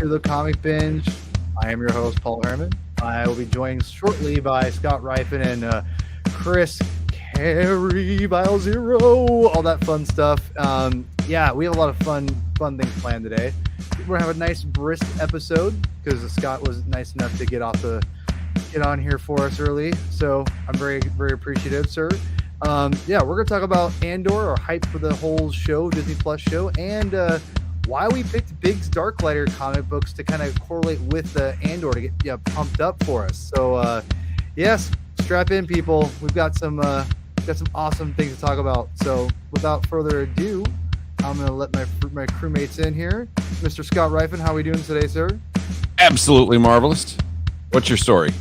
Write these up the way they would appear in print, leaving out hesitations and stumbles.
to the Comic Binge. I am your host, Paul Herman. I will be joined shortly by Scott Rifen and Chris Carey, Vile Zero, all that fun stuff. Yeah, we have a lot of fun things planned today. We're gonna have a nice brisk episode because Scott was nice enough to get on here for us early. So I'm very, very appreciative, sir. Yeah, we're gonna talk about Andor, or hype for the whole show, Disney Plus show, and why we picked Biggs Darklighter comic books to kind of correlate with Andor to get pumped up for us. So yes, strap in, people. We've got some awesome things to talk about. So without further ado, I'm gonna let my crewmates in here. Mr. Scott Rifen, how are we doing today, sir? Absolutely marvelous. What's your story?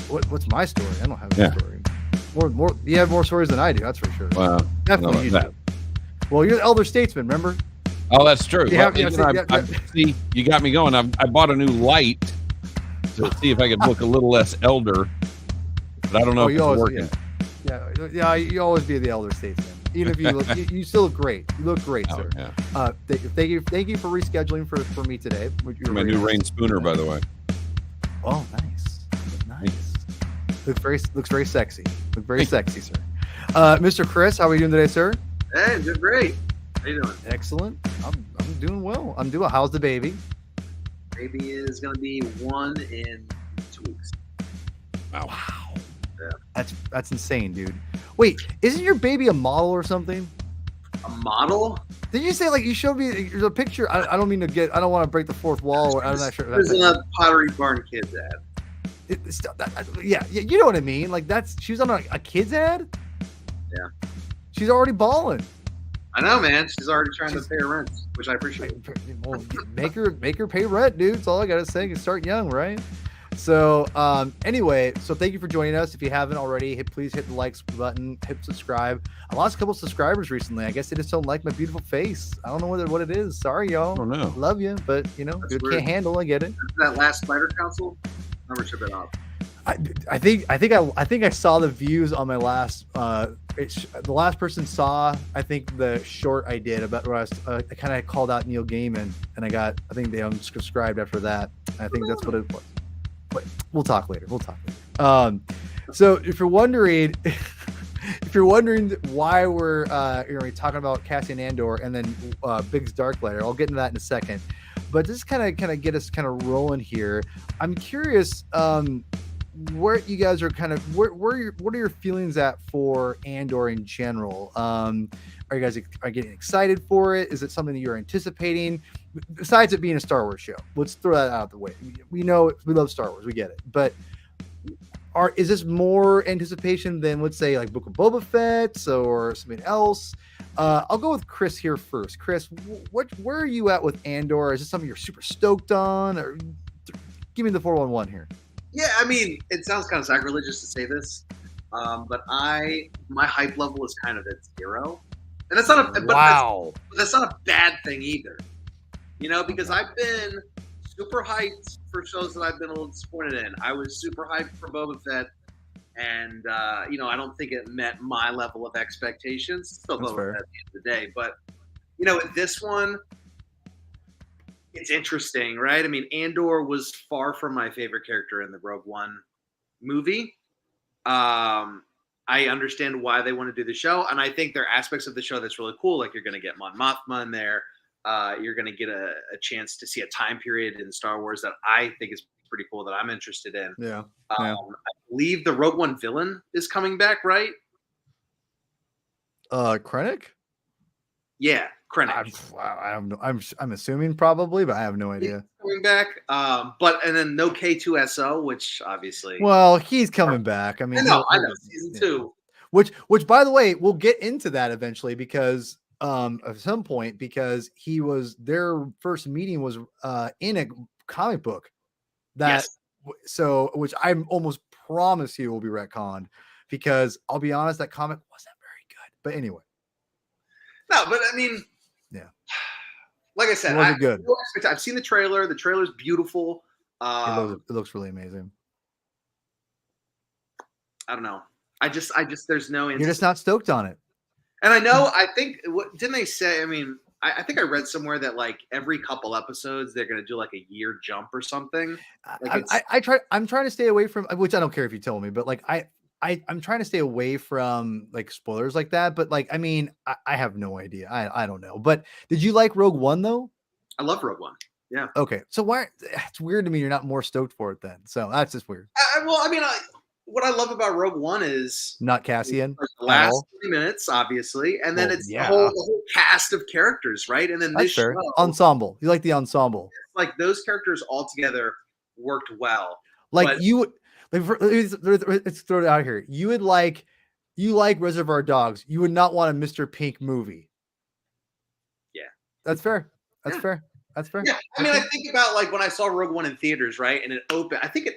What's my story? I don't have a story. More. You have more stories than I do. That's for sure. Well, definitely you do. Well, you're the elder statesman, remember? Oh, that's true. See, you got me going. I bought a new light to see if I could look a little less elder, but I don't know if it's working. Yeah, you always be the elder statesman. Even if you look, you still look great. You look great, sir. Yeah. Thank you for rescheduling for me today. My new rain spooner, by the way. Oh, nice. Looks very sexy. Look very sexy, sir. Mr. Chris, how are you doing today, sir? Hey, doing great. How you doing? Excellent. I'm doing well. How's the baby? Baby is gonna be 1 in 2 weeks. Wow. Yeah. That's insane, dude. Wait, isn't your baby a model or something? A model? Did you say, like, you showed me the picture? I don't mean to get. I don't want to break the fourth wall. Or, I'm not sure. There's a Pottery Barn Kids ad. Yeah, you know what I mean. Like, she was on a kids ad. Yeah. She's already balling. I know, man. She's already trying to pay her rent, which I appreciate. Well, make her pay rent, dude. That's all I gotta say. You start young, right? So anyway, so thank you for joining us. If you haven't already, please hit the likes button, hit subscribe. I lost a couple subscribers recently. I guess they just don't like my beautiful face. I don't know what it is. Sorry, y'all. Oh no. Love you, but you can't handle. I get it. That last Spider Council, never should have been off. I think I saw the views on my last. The last person saw, I think, the short I did about where I kind of called out Neil Gaiman, and I think they unsubscribed after that. I think that's what it was. But we'll talk later. So if you're wondering why we're talking about Cassian Andor and then Biggs Darklighter, I'll get into that in a second. But just kind of get us kind of rolling here. I'm curious where you guys are what are your feelings at for Andor in general? Are you guys getting excited for it? Is it something that you're anticipating? Besides it being a Star Wars show, let's throw that out of the way. We know we love Star Wars, we get it, but is this more anticipation than, let's say, like Book of Boba Fett or something else? I'll go with Chris here first. Chris, where are you at with Andor? Is this something you're super stoked on, or give me the 411 here? Yeah, I mean, it sounds kind of sacrilegious to say this, but my hype level is kind of at 0, and that's not that's not a bad thing either, because I've been super hyped for shows that I've been a little disappointed in. I was super hyped for Boba Fett, and I don't think it met my level of expectations. Still Boba Fett at the end of the day, but this one, it's interesting, right? I mean, Andor was far from my favorite character in the Rogue One movie. I understand why they want to do the show, and I think there are aspects of the show that's really cool. Like, you're going to get Mon Mothma in there. You're going to get a chance to see a time period in Star Wars that I think is pretty cool, that I'm interested in. Yeah. I believe the Rogue One villain is coming back, right? Krennic? Yeah, Krennic. I'm assuming probably, but I have no idea. He's coming back, and then no K2SO, which obviously. Well, he's coming back. I mean, I know season 2. Which, by the way, we'll get into that eventually because at some point, because their first meeting was in a comic book which I almost promise you will be retconned, because I'll be honest, that comic wasn't very good. But anyway. No, but I mean, yeah. Like I said, good. I've seen the trailer. The trailer's beautiful. It looks really amazing. I don't know. I just there's no. You're just not stoked on it. And I know. I think. What didn't they say? I mean, I think I read somewhere that like every couple episodes they're gonna do like a year jump or something. Like I'm trying to stay away from, which I don't care if you tell me, but like I'm trying to stay away from like spoilers like that. But like, I mean, I have no idea. I don't know. But did you like Rogue One though? I love Rogue One. Yeah. Okay. So why? It's weird to me you're not more stoked for it then. So that's just weird. What I love about Rogue One is not Cassian. Like the last 3 minutes, obviously, and then it's the whole cast of characters, right? And then that's this fair. Ensemble. You like the ensemble? Like those characters all together worked well. Like let's throw it out here. You like Reservoir Dogs. You would not want a Mr. Pink movie. Yeah, that's fair. That's fair. That's fair. Yeah, I mean, I think about like when I saw Rogue One in theaters, right? And it opened. I think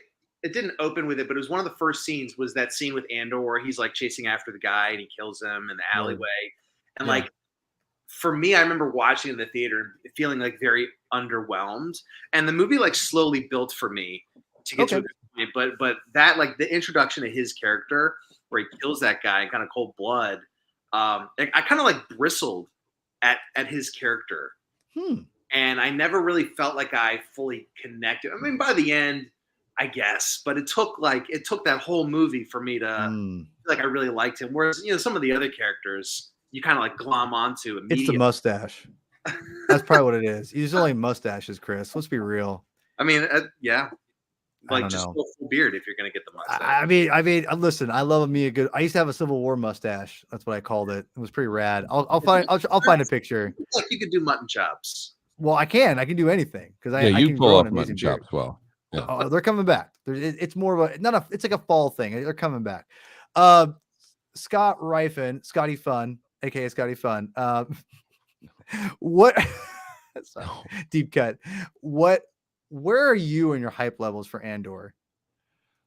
it didn't open with it, but it was one of the first scenes. Was that scene with Andor where he's like chasing after the guy and he kills him in the alleyway, and like. For me, I remember watching it in the theater and feeling like very underwhelmed. And the movie like slowly built for me to get to a good point. But that like the introduction of his character where he kills that guy in kind of cold blood, I kind of like bristled at his character. And I never really felt like I fully connected. I mean, by the end, I guess, but it took that whole movie for me to feel like I really liked him. Whereas, some of the other characters, you kind of like glom onto immediately. It's the mustache. That's probably what it is. He's only mustaches, Chris. Let's be real. I mean, yeah. Like just go full beard if you're gonna get the mustache. I mean, listen. I love me a good. I used to have a Civil War mustache. That's what I called it. It was pretty rad. I'll find a picture. Like you could do mutton chops. Well, I can do anything because I you can pull off mutton chops well. Yeah. Oh, they're coming back. It's more of a it's like a fall thing. They're coming back. Scott Rifen, Scotty Fun, aka Scotty Fun. What? Sorry, deep cut. Where are you in your hype levels for Andor?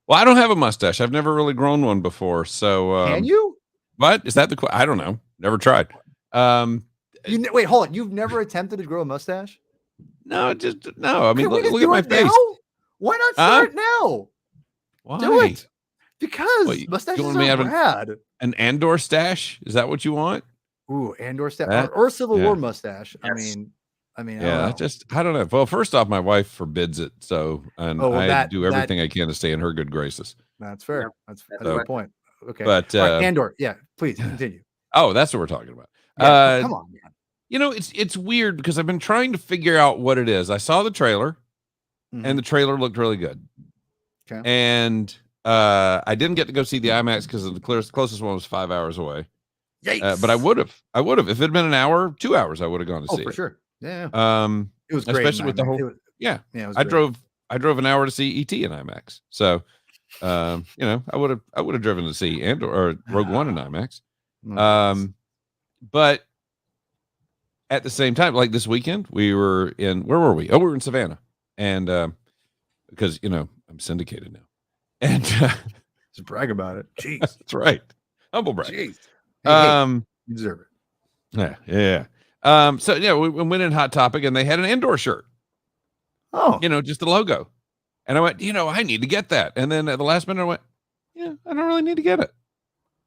Well, I don't have a mustache. I've never really grown one before. So can you? But is that the? I don't know. Never tried. Wait, hold on. You've never attempted to grow a mustache? No, no. I mean, look at my face. Now? Why not start now? Why? Do it. Because mustaches are rad. An Andor stash? Is that what you want? Ooh, Andor stash or Civil War mustache. Yes. I mean, yeah, I don't know. Well, first off, my wife forbids it, so I do everything I can to stay in her good graces. That's fair. That's a good point. Okay, but Andor, please continue. Oh, that's what we're talking about. Come on, man. It's weird because I've been trying to figure out what it is. I saw the trailer, and the trailer looked really good. Okay, and I didn't get to go see the IMAX because the closest one was 5 hours away. But I would have if it had been an hour, 2 hours, I would have gone to see it. For sure. Yeah. It was great, especially with the whole. I drove an hour to see ET in IMAX. So, I would have driven to see Andor or Rogue One in IMAX. But at the same time, like this weekend, we were in. Where were we? Oh, we were in Savannah, and because I'm syndicated now, and just brag about it. Jeez, that's right. Humble brag. Jeez. You deserve it. Yeah. So we went in Hot Topic and they had an Andor shirt. Oh, just the logo. And I went, I need to get that. And then at the last minute I went, I don't really need to get it.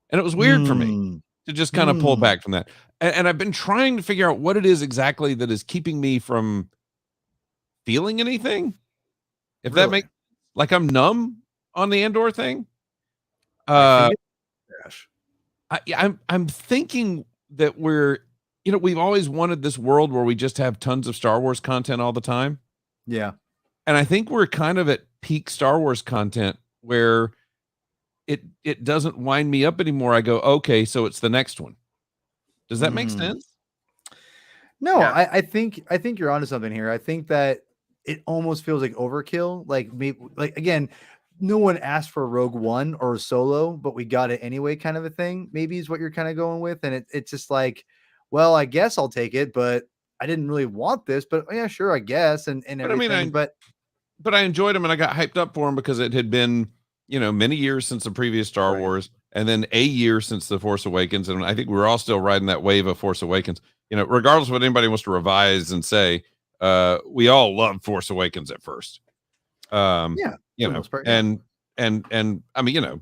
And it was weird for me to just kind of pull back from that. And I've been trying to figure out what it is exactly that is keeping me from feeling anything. If that makes like I'm numb on the Andor thing. I'm thinking that we've always wanted this world where we just have tons of Star Wars content all the time. Yeah. And I think we're kind of at peak Star Wars content where it doesn't wind me up anymore. I go, okay, so it's the next one. Does that make sense? No, yeah. I think you're onto something here. I think that it almost feels like overkill. Like maybe again, no one asked for Rogue One or Solo, but we got it anyway, kind of a thing. Maybe is what you're kind of going with. And it's just like, well, I guess I'll take it, but I didn't really want this, but yeah, sure, I guess. And but everything. But I enjoyed them and I got hyped up for them because it had been, many years since the previous Star Wars and then a year since The Force Awakens. And I think we're all still riding that wave of Force Awakens, regardless of what anybody wants to revise and say, we all loved Force Awakens at first. And I mean,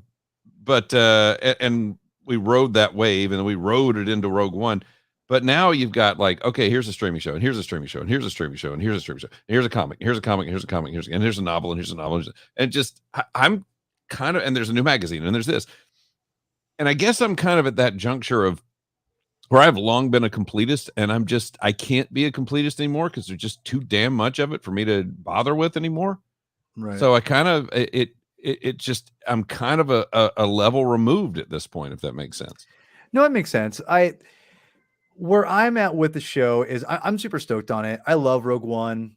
but and we rode that wave and we rode it into Rogue One. But now you've got like, okay, here's a streaming show, and here's a streaming show, and here's a streaming show, and here's a streaming show, and here's a comic, here's a comic, here's a comic, and here's a novel, and here's a novel, and just I'm kind of, and there's a new magazine, and there's this, and I guess I'm kind of at that juncture of where I've long been a completist, and I can't be a completist anymore because there's just too damn much of it for me to bother with anymore. Right. So I kind of it just I'm kind of a level removed at this point, if that makes sense. No, it makes sense. Where I'm at with the show is I'm super stoked on it. I love Rogue One.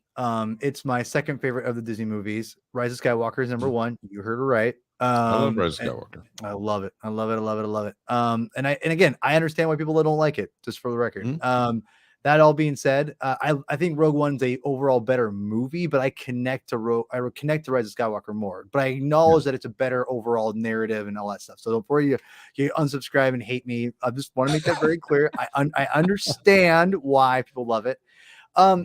It's my second favorite of the Disney movies. Rise of Skywalker is number one. You heard it right. I love Rise of Skywalker. I love it. I love it. I love it. I love it. And again, I understand why people don't like it, just for the record. Mm-hmm. That all being said, I think Rogue One's a overall better movie, but I connect to Rise of Skywalker more. But I acknowledge that it's a better overall narrative and all that stuff. So before you unsubscribe and hate me, I just want to make that very clear. I understand why people love it. I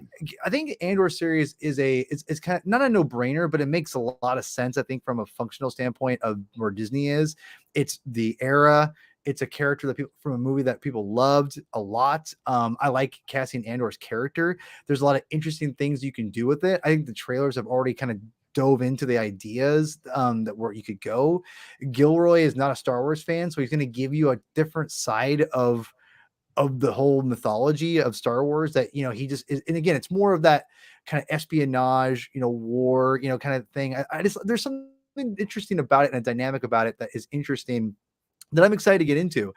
think the Andor series is it's kind of not a no-brainer, but it makes a lot of sense. I think from a functional standpoint of where Disney is, it's the era. It's a character that people from a movie that people loved a lot. I like Cassian Andor's character. There's a lot of interesting things you can do with it. I think the trailers have already kind of dove into the ideas that where you could go. Gilroy is not a Star Wars fan, so he's going to give you a different side of the whole mythology of Star Wars that, he just is. And again, it's more of that kind of espionage, war, kind of thing. I just, there's something interesting about it and a dynamic about it that is interesting that I'm excited to get into.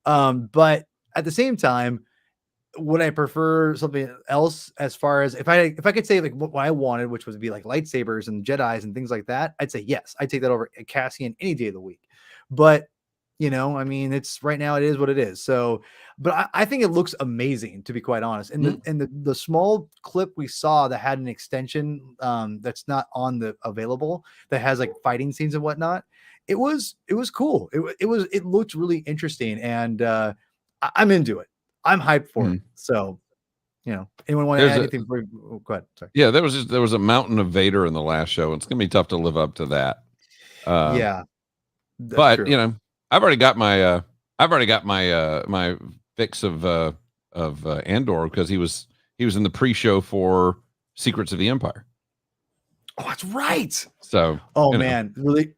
But at the same time, would I prefer something else as far as if I could say like what I wanted, which would be like lightsabers and Jedis and things like that, I'd say yes, I'd take that over Cassian any day of the week. But I mean, it's right now it is what it is. So, but I think it looks amazing, to be quite honest. And the small clip we saw that had an extension that's not on the available, that has like fighting scenes and whatnot. It was cool. It looked really interesting, and I'm into it. I'm hyped for it. So, anyone want to add anything? Go ahead. Sorry. Yeah, there was a mountain of Vader in the last show. It's gonna be tough to live up to that. Yeah, but true. I've already got my my fix of Andor because he was in the pre-show for Secrets of the Empire. Oh, that's right. So, man, really,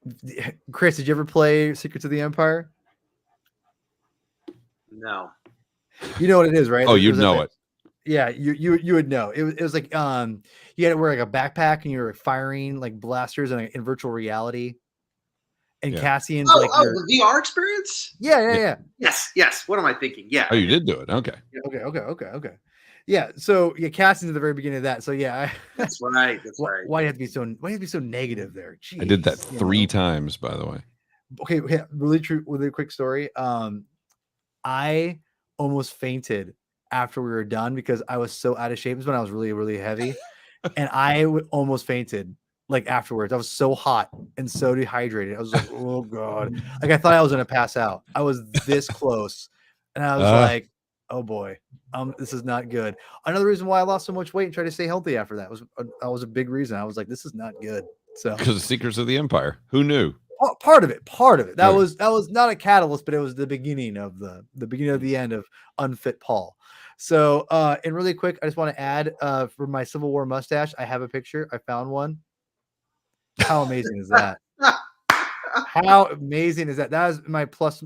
Chris, did you ever play Secrets of the Empire? No. You know what it is, right? Oh, you'd know it. Yeah, you would know. It was like you had to wear like a backpack and you were firing like blasters in virtual reality. And Cassian's the VR experience? Yeah. Yes. What am I thinking? Yeah. Oh, you did do it. Okay. Okay. Yeah. So Cassian's at the very beginning of that. So that's right. Why do you have to be so negative there? Jeez, I did that 3 times, by the way. Okay, really quick story. I almost fainted after we were done because I was so out of shape. It was when I was really, really heavy, and I almost fainted. Like afterwards, I was so hot and so dehydrated. I was like, oh God. Like I thought I was going to pass out. I was this close. And I was like, oh boy, this is not good. Another reason why I lost so much weight and tried to stay healthy after that was a big reason. I was like, this is not good. So because of Secrets of the Empire, who knew? Part of it. That was not a catalyst, but it was the beginning of the end of Unfit Paul. So, and really quick, I just want to add, for my Civil War mustache, I have a picture. I found one. How amazing is that? How amazing is that? That is my plus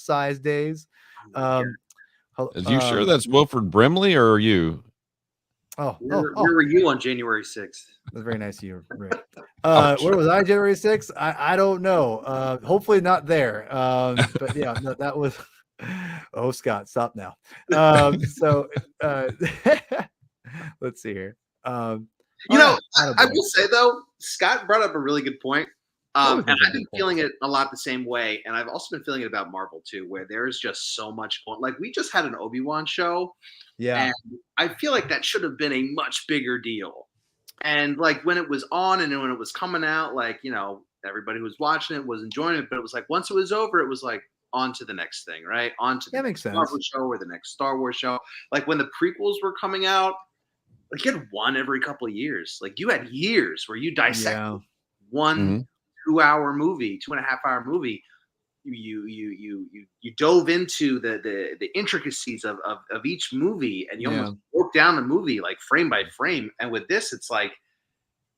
size days. Are you sure that's Wilford Brimley or are you? Where were you on January 6th? That's very nice of you, Rick. Where was I January 6th? I don't know. Hopefully not there. But yeah, no, that was. Oh, Scott, stop now. So let's see here. I will say though, Scott brought up a really good point. And I've been feeling it a lot the same way. And I've also been feeling it about Marvel too, where there's just so much going. Like we just had an Obi-Wan show. Yeah. And I feel like that should have been a much bigger deal. And like when it was on and when it was coming out, like, everybody who was watching it was enjoying it. But it was like, once it was over, it was like on to the next thing, right? On to the next Marvel show or the next Star Wars show. Like when the prequels were coming out, like you had one every couple of years. Like you had years where you dissected one 2-hour movie, 2.5-hour movie. you dove into the intricacies of each movie, and you almost broke down the movie like frame by frame. And with this, it's like,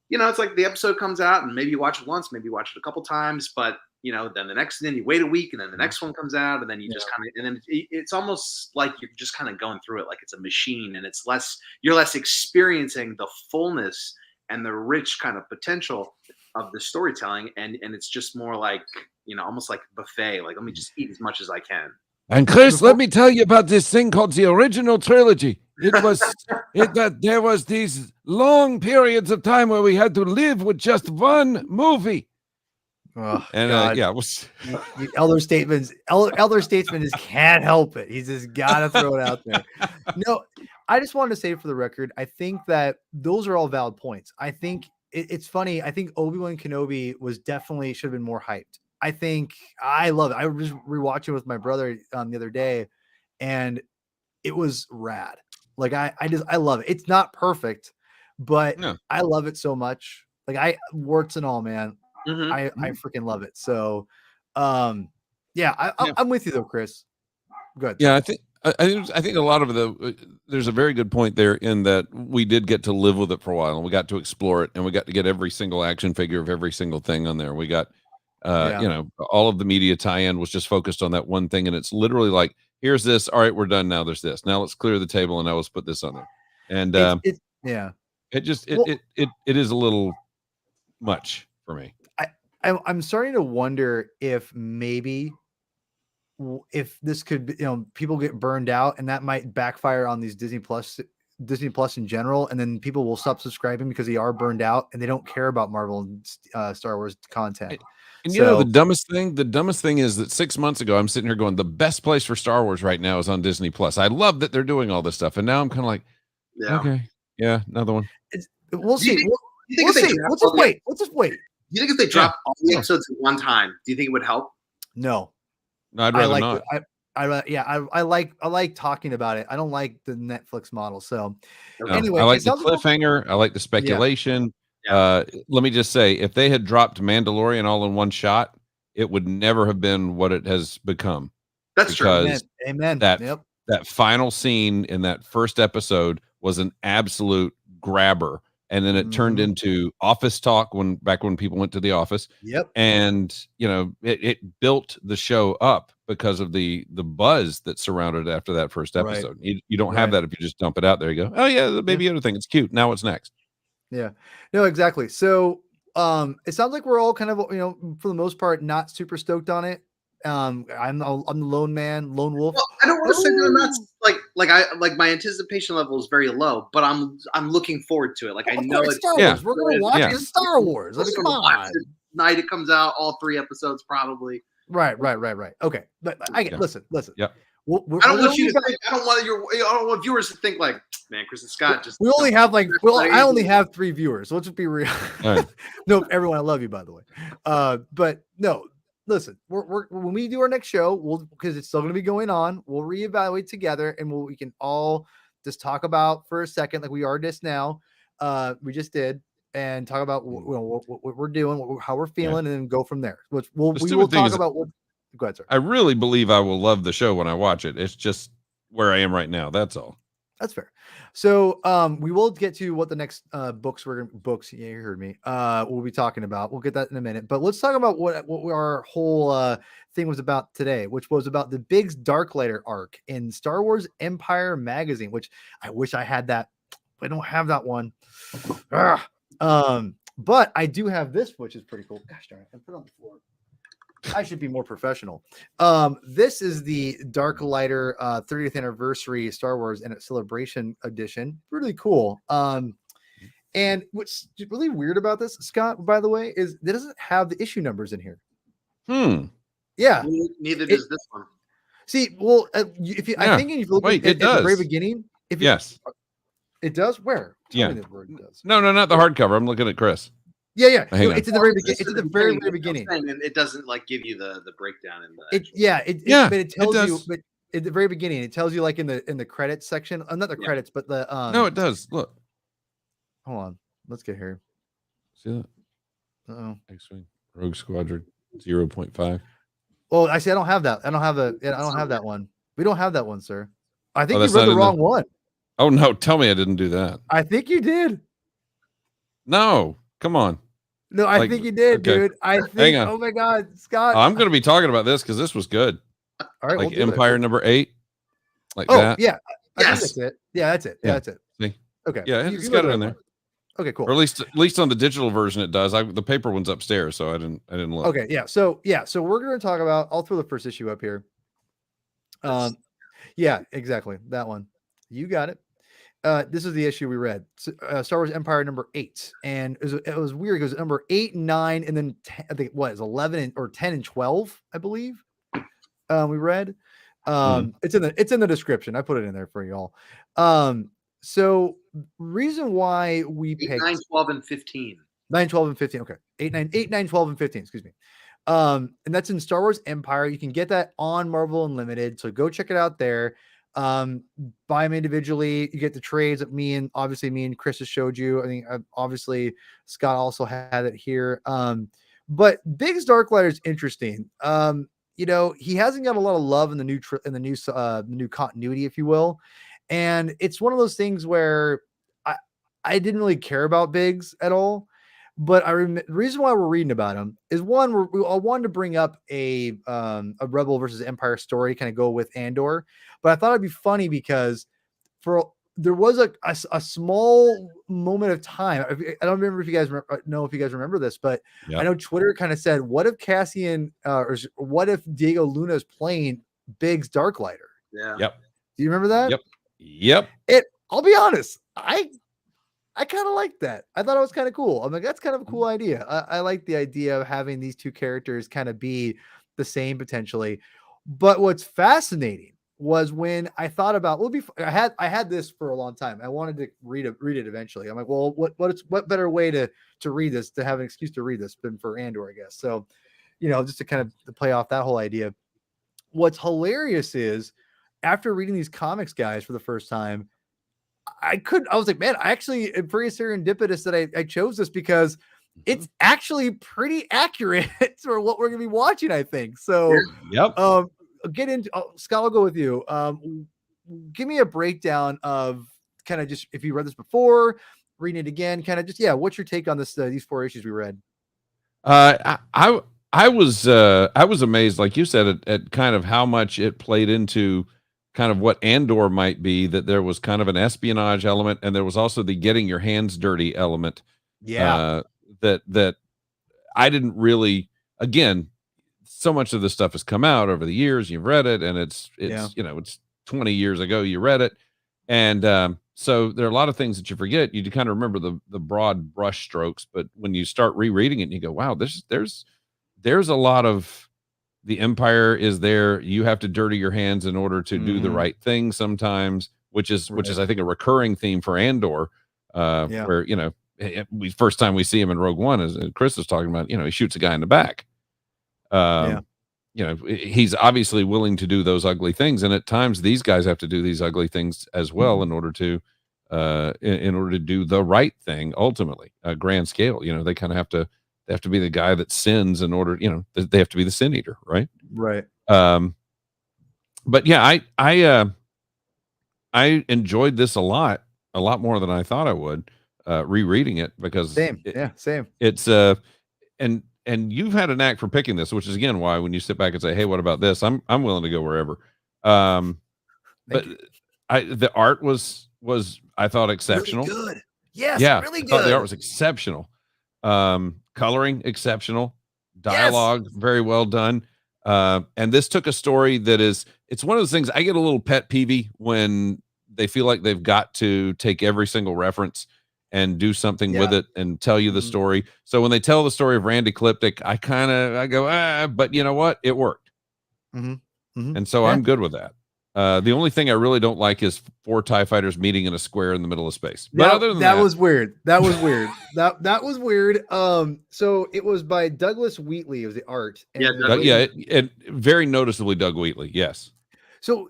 it's like the episode comes out and maybe you watch it once, maybe you watch it a couple times, but then then you wait a week and then the next one comes out, and then you just kind of, and then it's almost like you're just kind of going through it like it's a machine, and you're less experiencing the fullness and the rich kind of potential of the storytelling, and it's just more like, almost like a buffet, like let me just eat as much as I can. And Chris, let me tell you about this thing called the original trilogy. It was that there was these long periods of time where we had to live with just one movie. Oh, and God. The elder statesman just can't help it. He's just gotta throw it out there. No, I just wanted to say for the record, I think that those are all valid points. I think it's funny. I think Obi-Wan Kenobi should have been more hyped. I think I love it. I was just rewatching with my brother the other day, and it was rad. Like I love it. It's not perfect, but I love it so much. Like warts and all, man. Mm-hmm. I freaking love it. So, I'm with you though, Chris. Good. Yeah, I think a lot of there's a very good point there in that we did get to live with it for a while, and we got to explore it, and we got to get every single action figure of every single thing on there. We got, all of the media tie-in was just focused on that one thing, and it's literally like, here's this. All right, we're done now. There's this. Now let's clear the table, and now let's put this on there. And it is a little much for me. I'm starting to wonder if maybe this could be, people get burned out, and that might backfire on these Disney Plus in general, and then people will stop subscribing because they are burned out and they don't care about Marvel and Star Wars content. And the dumbest thing is that 6 months ago, I'm sitting here going, the best place for Star Wars right now is on Disney Plus. I love that they're doing all this stuff, and now I'm kind of like, okay, another one. We'll see. We'll see. Let's just wait. Do you think if they drop all the episodes at one time, do you think it would help? No, I'd rather not. I like talking about it. I don't like the Netflix model. So anyway, I like the cliffhanger. I like the speculation. Yeah. Let me just say, if they had dropped Mandalorian all in one shot, it would never have been what it has become. That's true. Amen. That final scene in that first episode was an absolute grabber. And then it turned into office talk back when people went to the office. Yep. And it built the show up because of the buzz that surrounded it after that first episode. Right. You don't have that if you just dump it out there. You go, oh yeah, the Baby Yoda thing, it's cute. Now what's next? Yeah. No, exactly. So it sounds like we're all kind of, for the most part, not super stoked on it. I'm the lone wolf. Well, I don't want to say that I'm not my anticipation level is very low, but I'm looking forward to it. Like, I know it's Star Wars. We're gonna watch it. Star Wars. Like, come on. Night it comes out, all 3 episodes probably. Right. Okay, but I get. Listen. Yep. I don't want viewers to think like, man, Chris and Scott just. We only have I only have 3 viewers. So let's just be real. Right. No, everyone, I love you, by the way. But no. Listen, we're when we do our next show, because it's still going to be going on, we'll reevaluate together, and we can all just talk about for a second, like we are just now. We just did, and talk about what we're doing, how we're feeling, and then go from there. We will talk about what. Go ahead, sir. I really believe I will love the show when I watch it. It's just where I am right now. That's all. That's fair. So we will get to what the next books. Yeah, you heard me. We'll be talking about. We'll get that in a minute. But let's talk about what our whole thing was about today, which was about the Biggs Darklighter arc in Star Wars Empire magazine. Which I wish I had that. I don't have that one. But I do have this, which is pretty cool. Gosh darn it! I put it on the floor. I should be more professional. This is the Darklighter 30th anniversary Star Wars and Celebration edition. Really cool. And what's really weird about this, Scott, by the way, is it doesn't have the issue numbers in here. Yeah. Neither does this one. See, well, I think if you look at the very beginning, yes, it does. Where? Tell me where it does. No, not the hardcover. I'm looking at Chris. Yeah. It's in the very beginning. It's in the very beginning. And it doesn't give you the breakdown in the. But it tells you. But at the very beginning, it tells you in the credits section. Not the credits, but the. No, it does. Look. Hold on. Let's get here. See that? Uh-oh. X-Wing Rogue Squadron 0.5. Well, actually, I don't have that. I don't have that one. We don't have that one, sir. I think you that's read not the in wrong one. Oh no, tell me I didn't do that. I think you did. No, come on. No, I think you did, okay. dude. I Hang think. on. Oh my God, Scott. I'm going to be talking about this because this was good. All right, Like we'll do Empire it. number 8, like Oh that. yeah, I think Yes. that's it. Yeah, that's it. Yeah, that's it. See? Okay. Yeah, You it's read got the it right in there. one. Okay, cool. Or at least on the digital version it does. The paper one's upstairs, so I didn't look. Okay, yeah. So we're gonna talk about. I'll throw the first issue up here. Yeah, exactly that one. You got it. This is the issue we read. Star Wars Empire number 8, and it was weird because number 8 and 9, and then 10, I think what is 11 or 10 and 12, I believe. We read. It's in the description. I put it in there for y'all. So reason why we 8, picked 9, 12, and 15. 9, 12, and 15. Okay. 8, 9, 12, and 15. Excuse me. And that's in Star Wars Empire. You can get that on Marvel Unlimited. So go check it out there. Buy them individually. You get the trades that me and Chris has showed you. I think obviously Scott also had it here. But Biggs Darklighter is interesting. He hasn't got a lot of love in the new continuity, if you will. And it's one of those things where I didn't really care about Biggs at all. But the reason why we're reading about him is one, I wanted to bring up a Rebel versus Empire story, kind of go with Andor. But I thought it'd be funny because there was a small moment of time. I don't remember if you guys remember this, but I know Twitter kind of said, "What if Cassian or what if Diego Luna is playing Biggs Darklighter?" Yeah. Yep. Do you remember that? Yep. I'll be honest. I kind of like that. I thought it was kind of cool. I'm like, that's kind of a cool idea. I like the idea of having these two characters kind of be the same potentially. But what's fascinating was when I thought about, I had this for a long time. I wanted to read it eventually. I'm like, well, what better way to read this, to have an excuse to read this than for Andor, I guess. So, just to kind of play off that whole idea. What's hilarious is after reading these comics, guys, for the first time, I was like, man, I actually am pretty serendipitous that I chose this because it's actually pretty accurate for what we're going to be watching, I think. So, get into Scott, I'll go with you. Give me a breakdown of kind of just, if you read this before, reading it again, kind of just, what's your take on this, these 4 issues we read? I was amazed, like you said, at kind of how much it played into kind of what Andor might be, that there was kind of an espionage element, and there was also the getting your hands dirty element. That I didn't really, again, so much of this stuff has come out over the years. You've read it, and it's it's 20 years ago you read it, and so there are a lot of things that you forget. You kind of remember the broad brush strokes, but when you start rereading it, and you go, wow, there's a lot of the Empire is there. You have to dirty your hands in order to do the right thing sometimes, which is I think a recurring theme for Andor, where we first time we see him in Rogue One, as Chris was talking about, he shoots a guy in the back. He's obviously willing to do those ugly things, and at times these guys have to do these ugly things as well in order to do the right thing. Ultimately, grand scale, they kind of they have to be the guy that sins in order, they have to be the sin eater, right? Right. But yeah, I enjoyed this a lot more than I thought I would, rereading it, because same. It's and you've had a knack for picking this, which is again why when you sit back and say, hey, what about this? I'm willing to go wherever. But the art was I thought exceptional. Really good. Yes, really good. I thought the art was exceptional. Coloring exceptional, dialogue very well done. And this took a story that it's one of those things, I get a little pet peevy when they feel like they've got to take every single reference and do something with it and tell you the story. So when they tell the story of Randy Kliptik, I go, but you know what? It worked. And so I'm good with that. The only thing I really don't like is 4 TIE fighters meeting in a square in the middle of space. But other than that was weird. That was weird. that was weird. So it was by Douglas Wheatley. It was the art. And very noticeably Doug Wheatley. Yes. So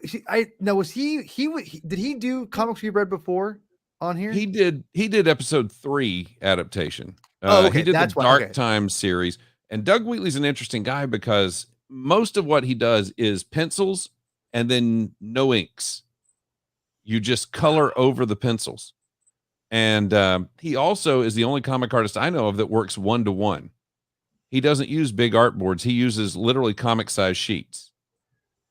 was he did he do comics we've read before on here? He did episode 3 adaptation. Okay, he did that's the Dark Times series. And Doug Wheatley's an interesting guy because most of what he does is pencils and then no inks. You just color over the pencils. And he also is the only comic artist I know of that works 1-to-1. He doesn't use big art boards. He uses literally comic size sheets.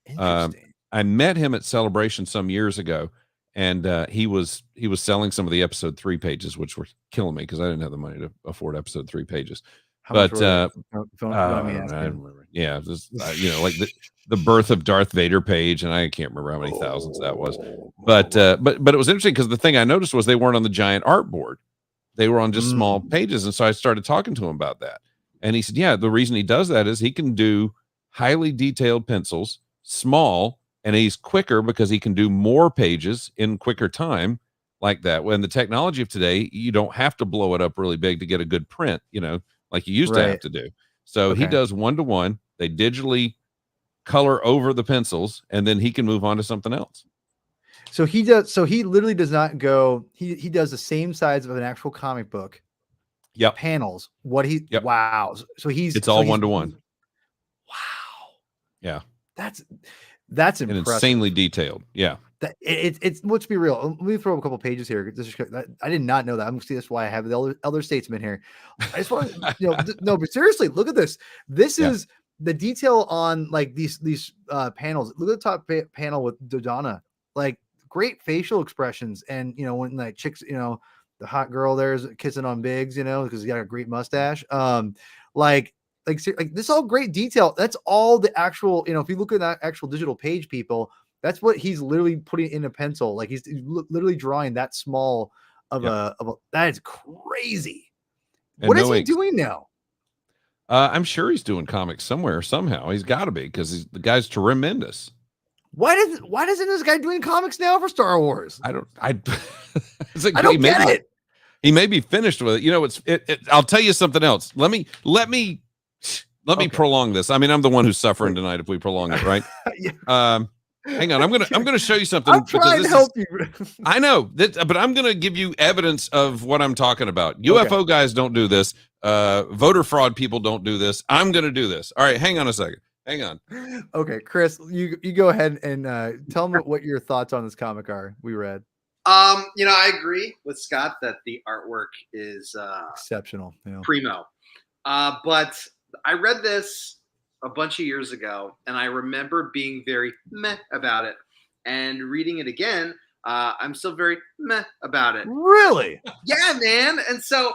Interesting. I met him at Celebration some years ago, and he was selling some of the episode 3 pages, which were killing me because I didn't have the money to afford episode 3 pages. How much But were they? I don't remember. Yeah, just, like the birth of Darth Vader page, and I can't remember how many thousands that was. But it was interesting because the thing I noticed was they weren't on the giant artboard; they were on just small pages, and so I started talking to him about that, and he said, "Yeah, the reason he does that is he can do highly detailed pencils, small, and he's quicker because he can do more pages in quicker time." Like that. When the technology of today, you don't have to blow it up really big to get a good print, like you used to have to do. So he does 1-to-1. They digitally color over the pencils, and then he can move on to something else. So he does. So he literally does not go. He does the same size of an actual comic book. Yep. Panels. Wow. So it's all 1-to-1. Wow. Yeah. That's and impressive. Insanely detailed. Yeah. It's let's be real. Let me throw a couple pages here. I did not know that. I'm gonna see that's why I have the elder statesman here. I just want to, no, but seriously, look at this. This is the detail on like these panels. Look at the top panel with Dodonna. Like great facial expressions, and when like chicks, the hot girl there's kissing on Biggs, because he's got a great mustache. Like this is all great detail. That's all the actual, if you look at that actual digital page, people. That's what he's literally putting in a pencil. Like he's literally drawing that small of a. That is crazy. And what is he doing now? I'm sure he's doing comics somewhere, somehow. He's got to be because the guy's tremendous. Why isn't this guy doing comics now for Star Wars? I don't get it. He may be finished with it. I'll tell you something else. Let me prolong this. I mean, I'm the one who's suffering tonight if we prolong it, right? Hang on, I'm gonna show you something. I'm trying to help you. I know that, but I'm gonna give you evidence of what I'm talking about. UFO guys don't do this. Voter fraud people don't do this. I'm gonna do this. All right, hang on a second. Hang on. Okay, Chris, you go ahead and tell me what your thoughts on this comic are. We read. I agree with Scott that the artwork is exceptional, primo. But I read this a bunch of years ago, and I remember being very meh about it. And reading it again, I'm still very meh about it. Really? Yeah, man. And so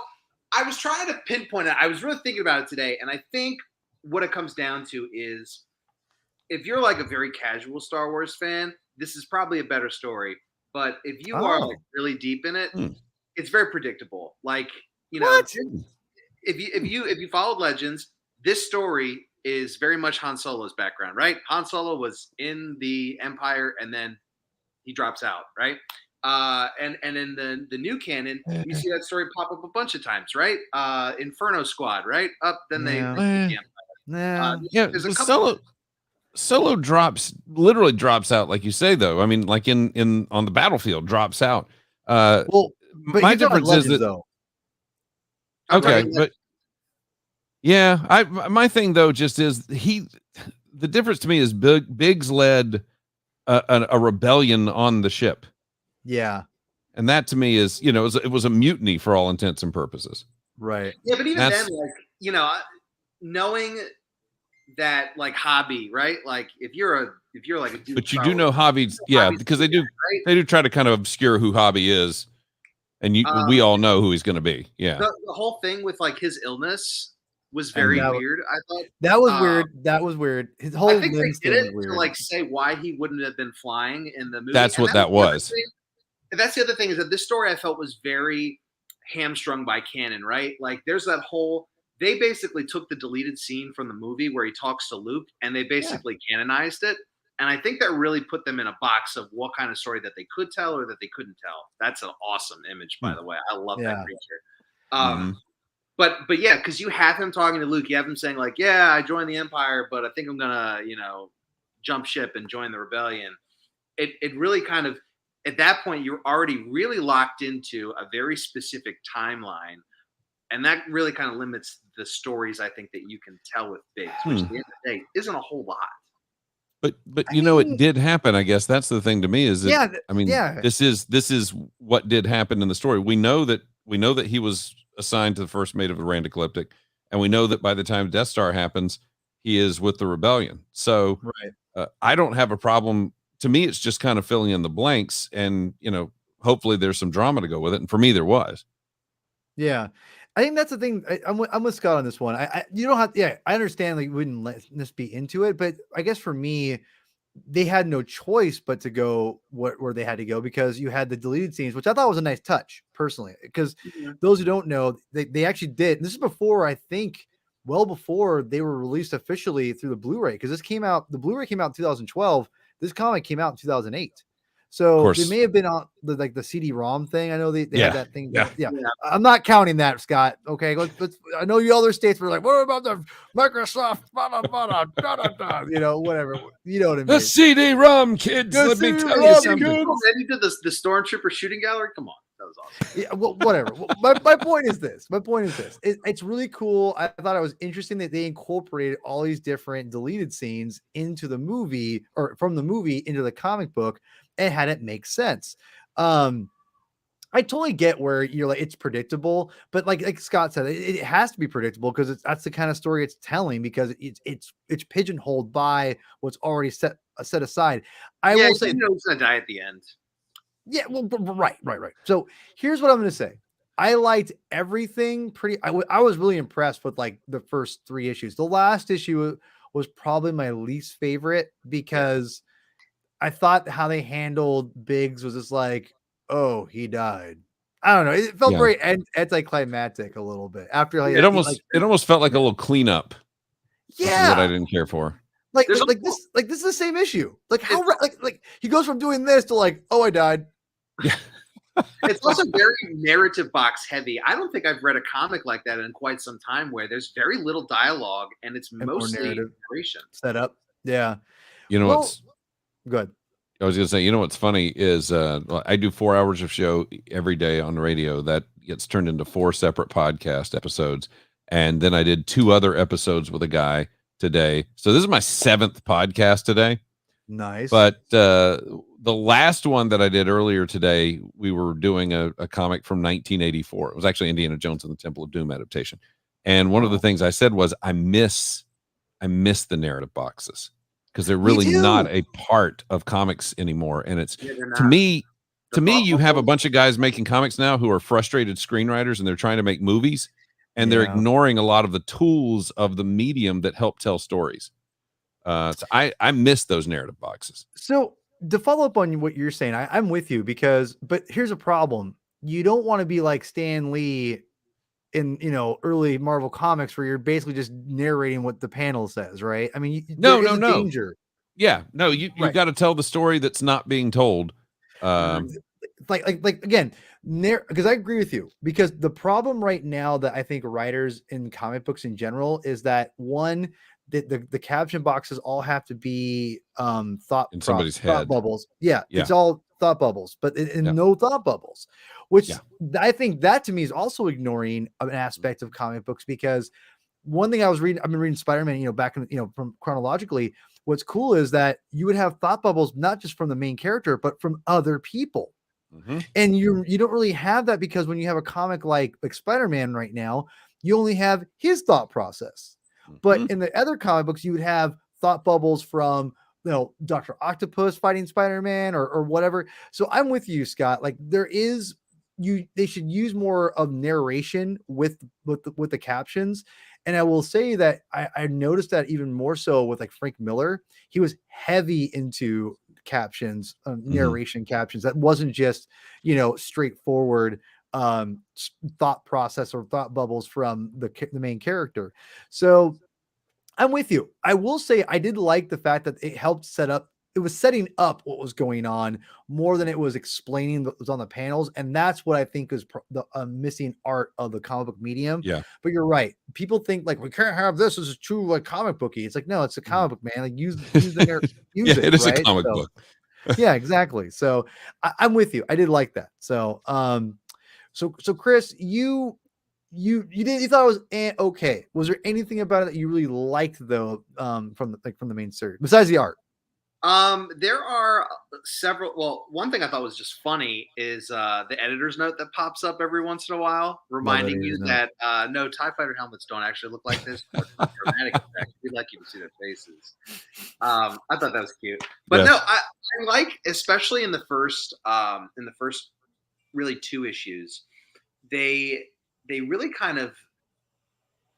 I was trying to pinpoint it. I was really thinking about it today, and I think what it comes down to is if you're like a very casual Star Wars fan, this is probably a better story. But if you are like really deep in it, it's very predictable. Like, if you followed Legends, this story is very much Han Solo's background, right? Han Solo was in the Empire and then he drops out, right? And in the new canon, you see that story pop up a bunch of times, right? Inferno Squad, right? Then they the Empire. Solo literally drops out, like you say, though. I mean, like in on the battlefield, drops out. But my difference is that though. Okay, but yeah, my thing though just is the difference to me is Biggs led a rebellion on the ship. Yeah, and that to me is it was a mutiny for all intents and purposes. Right. Yeah, but even then, like knowing that like Hobby, right? Like if you're like a dude, but you do know Hobby's because they do right? They do try to kind of obscure who Hobby is, and we all know who he's going to be. Yeah, the whole thing with like his illness was very weird. I thought that was weird. That was weird. His whole I think they did it to like say why he wouldn't have been flying in the movie. That's what that was. And that's the other thing is that this story I felt was very hamstrung by canon, right? Like there's that whole. They basically took the deleted scene from the movie where he talks to Luke and they basically canonized it. And I think that really put them in a box of what kind of story that they could tell or that they couldn't tell. That's an awesome image, by the way. I love that creature. But yeah, because you have him talking to Luke. You have him saying like, yeah, I joined the Empire, but I think I'm going to, jump ship and join the rebellion. It really kind of, at that point, you're already really locked into a very specific timeline And that really kind of limits the stories I think that you can tell with Biggs, which at the end of the day isn't a whole lot. But I you know, it mean, did happen. I guess that's the thing to me is that yeah, I mean, yeah, this is what did happen in the story. We know that he was assigned to the first mate of the Randicliptic, and we know that by the time Death Star happens, he is with the rebellion. So right. I don't have a problem. To me, it's just kind of filling in the blanks, and hopefully there's some drama to go with it. And for me, there was. Yeah. I think that's the thing. I'm with Scott on this one. You don't have, yeah, I understand like you wouldn't let this be into it, but I guess for me, they had no choice but to go where they had to go because you had the deleted scenes, which I thought was a nice touch personally. Because those who don't know, they actually did. This is before I think, well before they were released officially through the Blu-ray. Because the Blu-ray came out in 2012. This comic came out in 2008. Of So they course. may have been on the CD-ROM thing. I know they Yeah. had that thing. Yeah. Yeah. I'm not counting that, Scott. Okay, let's I know you other states were like, what about the Microsoft? Whatever. You know what I mean? The CD-ROM, kids. The Let me tell CD-ROM, you something. kids. And he did the Stormtrooper shooting gallery. Come on, that was awesome. Yeah, well, whatever. My point is this. It's really cool. I thought it was interesting that they incorporated all these different deleted scenes into the movie, or from the movie into the comic book, and had it make sense. I totally get where you're like it's predictable, but like Scott said, it has to be predictable because that's the kind of story it's telling because it's pigeonholed by what's already set aside. I will say, he's gonna die at the end. yeah, well, right. So here's what I'm going to say. I liked everything I was really impressed with like the first 3 issues. The last issue was probably my least favorite because I thought how they handled Biggs was just like, oh, he died. I don't know. It felt very anticlimactic a little bit after like, It almost felt like a little cleanup. Yeah. What I didn't care for. Like this is the same issue. Like how like he goes from doing this to like, oh, I died. Yeah. It's also very narrative box heavy. I don't think I've read a comic like that in quite some time where there's very little dialogue and it's mostly narration. Set up. Yeah. What's good. I was going to say, what's funny is I do 4 hours of show every day on the radio that gets turned into 4 separate podcast episodes. And then I did 2 other episodes with a guy today. So this is my 7th podcast today. Nice. But the last one that I did earlier today, we were doing a comic from 1984. It was actually Indiana Jones and the Temple of Doom adaptation. And one of the things I said was I miss the narrative boxes because they're really not a part of comics anymore. And it's to me, you have a bunch of guys making comics now who are frustrated screenwriters and they're trying to make movies and they're ignoring a lot of the tools of the medium that help tell stories. So I miss those narrative boxes. So to follow up on what you're saying, I'm with you but here's a problem. You don't want to be like Stan Lee in, early Marvel comics where you're basically just narrating what the panel says, right? I mean, no. Danger. Yeah, no, you got to tell the story that's not being told. Like again, because I agree with you because the problem right now that I think writers in comic books in general is that one, the caption boxes all have to be thought in somebody's head bubbles. Yeah, it's all thought bubbles, but no thought bubbles, which I think that to me is also ignoring an aspect of comic books because one thing I've been reading Spider-Man, back in, from chronologically, what's cool is that you would have thought bubbles, not just from the main character, but from other people. Mm-hmm. And you don't really have that because when you have a comic like Spider-Man right now, you only have his thought process. But in the other comic books, you would have thought bubbles from, Dr. Octopus fighting Spider-Man or whatever. So I'm with you, Scott. Like they should use more of narration with the captions. And I will say that I noticed that even more so with like Frank Miller. He was heavy into captions, narration captions. That wasn't just, straightforward thought process or thought bubbles from the main character. So I'm with you. I will say I did like the fact that it helped it was setting up what was going on more than it was explaining what was on the panels. And that's what I think is the missing art of the comic book medium. Yeah. But you're right. People think like, we can't have this as a true like comic booky. It's like, no, it's a comic book, man. Like use the use it is right? a comic book. Yeah, exactly. So I'm with you. I did like that. So, so Chris, you you thought it was okay. Was there anything about it that you really liked though, from the main series besides the art? There are several. Well, one thing I thought was just funny is the editor's note that pops up every once in a while, reminding you that no, TIE fighter helmets don't actually look like this. Dramatic effect. We'd like you to see their faces. I thought that was cute, but Yes. no, I like, especially in the first really 2 issues, they really kind of.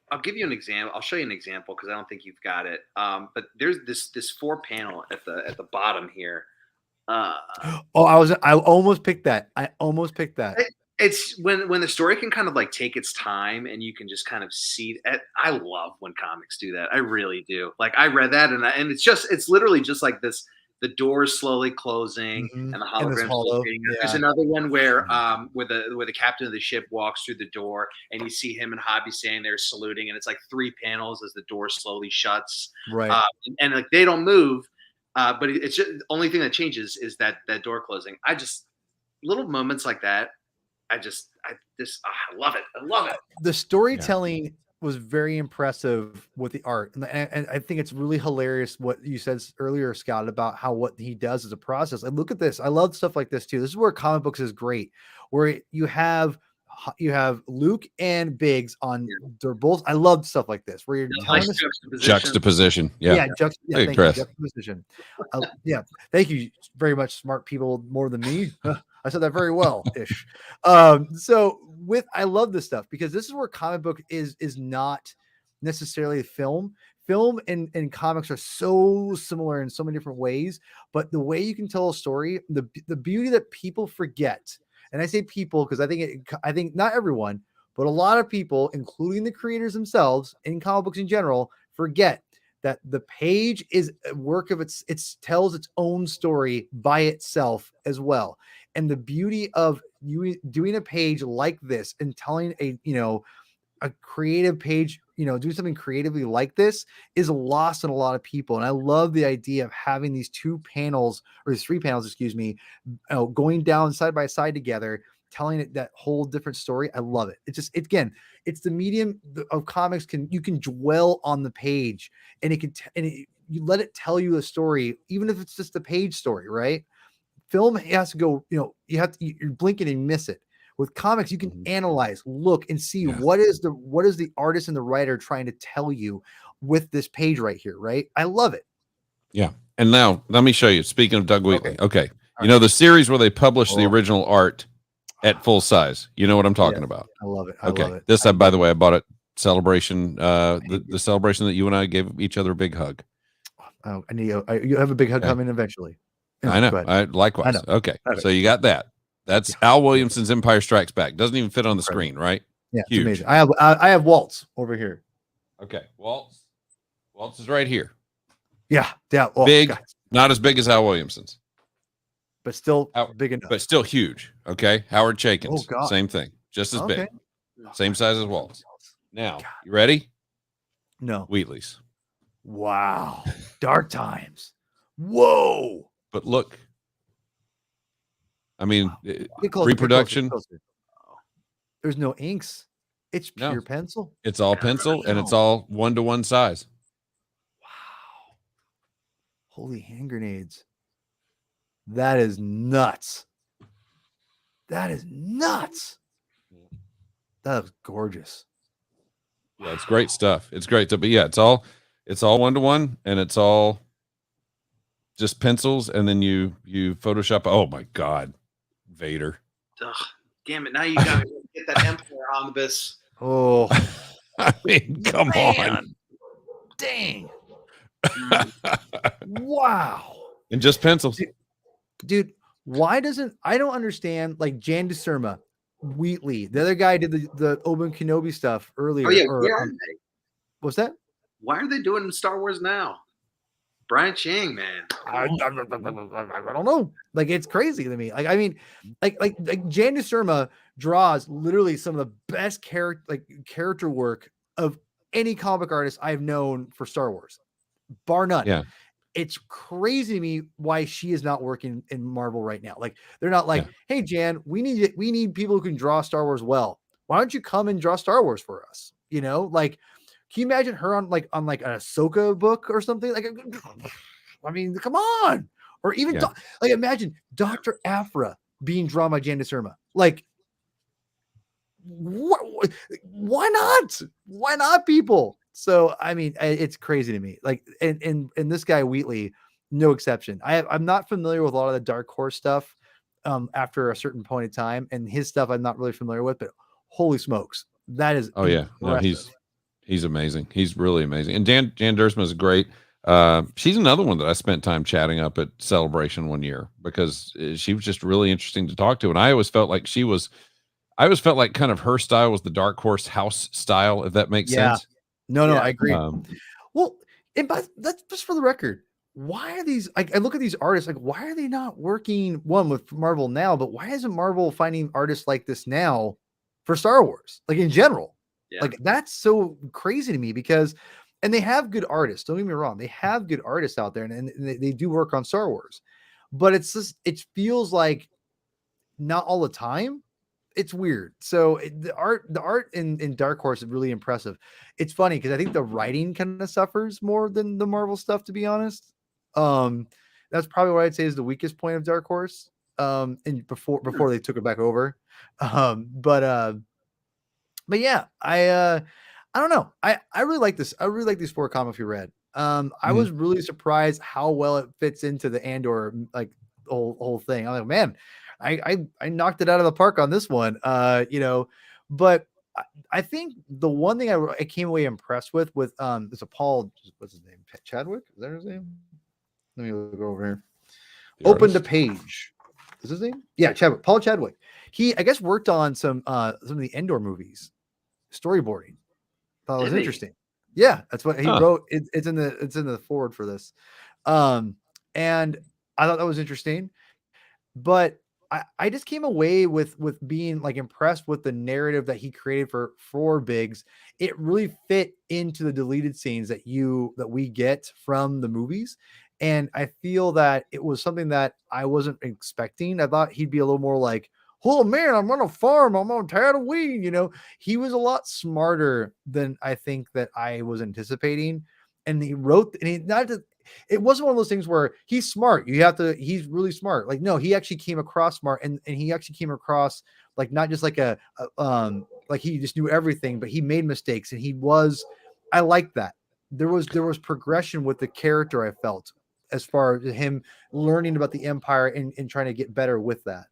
I'll give you an example. I'll show you an example because I don't think you've got it. But there's this 4 panel at the bottom here. I almost picked that. It's when the story can kind of like take its time and you can just kind of see it. I love when comics do that. I really do. Like I read that and it's literally just like this. The doors slowly closing and the holograms looking. Yeah. There's another one where the captain of the ship walks through the door and you see him and Hobby standing there saluting, and it's like 3 panels as the door slowly shuts. Right. And like they don't move, but it's just the only thing that changes is that door closing. I just little moments like that. I love it. I love it. The storytelling was very impressive with the art, and I think it's really hilarious what you said earlier, Scott, about how what he does as a process. And look at this, I love stuff like this too. This is where comic books is great, where you have Luke and Biggs on. They're both. I love stuff like this where you're telling us juxtaposition. Juxtaposition. Thank you very much, smart people, more than me. I said that very well ish. So I love this stuff because this is where comic book is not necessarily film. Film and comics are so similar in so many different ways, but the way you can tell a story, the beauty that people forget, and I say people because I think not everyone, but a lot of people, including the creators themselves in comic books in general, forget that the page is a work of it tells its own story by itself as well. And the beauty of you doing a page like this and telling a creative page, doing something creatively like this is lost on a lot of people. And I love the idea of having these 3 panels, excuse me, going down side by side together, telling it that whole different story. I love it. It's the medium of comics you can dwell on the page and you let it tell you a story, even if it's just a page story, right? Film has to go, you're blinking and miss it. With comics, you can analyze, look, and see what is the artist and the writer trying to tell you with this page right here, right? I love it. Yeah. And now let me show you. Speaking of Doug Wheatley. Okay. The series where they published the original art at full size. You know what I'm talking about. I love it. I love it. This, by the way, I bought it celebration, the celebration that you and I gave each other a big hug. Oh, I need you have a big hug coming eventually. I know. Likewise. I know. Okay. So you got that. That's Al Williamson's Empire Strikes Back. Doesn't even fit on the screen, right? Yeah, it's amazing. I have Waltz over here. Okay, Waltz is right here. Yeah. Oh, big, God. Not as big as Al Williamson's, but still big enough. But still huge. Okay, Howard Chaykin's, oh, God. Same thing, just as big, same size as Waltz. Now, you ready? No. Wheatley's. Wow, Dark Times. Whoa. But look. I mean, closer, reproduction. Get closer. There's no inks. It's pure pencil. It's all pencil, and it's all 1-to-1 size. Wow. Holy hand grenades. That is nuts. That is nuts. That looks gorgeous. Yeah, it's great stuff. It's great stuff. But yeah, it's all 1-to-1, and it's all just pencils, and then you Photoshop. Oh my God. Vader. Ugh, damn it. Now you got to get that Empire omnibus. Oh, I mean, come on. Dang. Wow. And just pencils. Dude, why doesn't I don't understand like Jan DeSerma, Wheatley, the other guy did the Obi-Wan Kenobi stuff earlier. Oh, yeah. Where are they? What's that? Why are they doing Star Wars now? Brian Chang, man. I don't know. Like it's crazy to me. Like I mean, like Jan DeSerma draws literally some of the best character work of any comic artist I've known for Star Wars, bar none. Yeah, it's crazy to me why she is not working in Marvel right now. Like they're not like, hey Jan, we need people who can draw Star Wars well. why don't you come and draw Star Wars for us? You know, like, can you imagine her on like an Ahsoka book or something? Like, I mean, come on. Or even like, imagine Dr. Aphra being drawn by Candace Irma. Like, why not? Why not, people? So I mean, it's crazy to me. Like, and this guy Wheatley, no exception. I'm not familiar with a lot of the Dark Horse stuff after a certain point in time, and his stuff I'm not really familiar with, but holy smokes, that is no, he's amazing. He's really amazing. And Jan Duursma is great. She's another one that I spent time chatting up at Celebration one year because she was just really interesting to talk to, and I always felt like kind of her style was the Dark Horse house style, if that makes sense. No, I agree. Well, and that's just for the record. Why are these? I look at these artists, like, why are they not working one with Marvel now? But why isn't Marvel finding artists like this now for Star Wars, like in general? Yeah. Like, that's so crazy to me because, and they have good artists. Don't get me wrong, they have good artists out there, and they do work on Star Wars, but it's just, it feels like not all the time. It's weird. So the art in Dark Horse is really impressive. It's funny because I think the writing kind of suffers more than the Marvel stuff, to be honest. That's probably what I'd say is the weakest point of Dark Horse. And before they took it back over. But yeah, I don't know. I really like this. I really like these 4 comics we read. I was really surprised how well it fits into the Andor, like, whole thing. I'm like, man, I knocked it out of the park on this one. You know, but I think the one thing I came away impressed with it's a Paul, what's his name? Chadwick? Is that his name? Let me look over here. Open the page. Is his name? Yeah, Chadwick. Paul Chadwick. He, I guess, worked on some of the Andor movies, storyboarding. Thought it was interesting. Yeah, that's what he wrote. It's in the forward for this. And I thought that was interesting. But I just came away with being like impressed with the narrative that he created for Biggs. It really fit into the deleted scenes that we get from the movies. And I feel that it was something that I wasn't expecting. I thought he'd be a little more like, oh man, I'm on a farm, I'm on Tatooine. You know, he was a lot smarter than I think that I was anticipating. And he wrote, it wasn't one of those things where he's smart. He's really smart. Like, no, he actually came across smart, and he actually came across like not just like like he just knew everything, but he made mistakes, and I like that. There was progression with the character, I felt, as far as him learning about the Empire and trying to get better with that.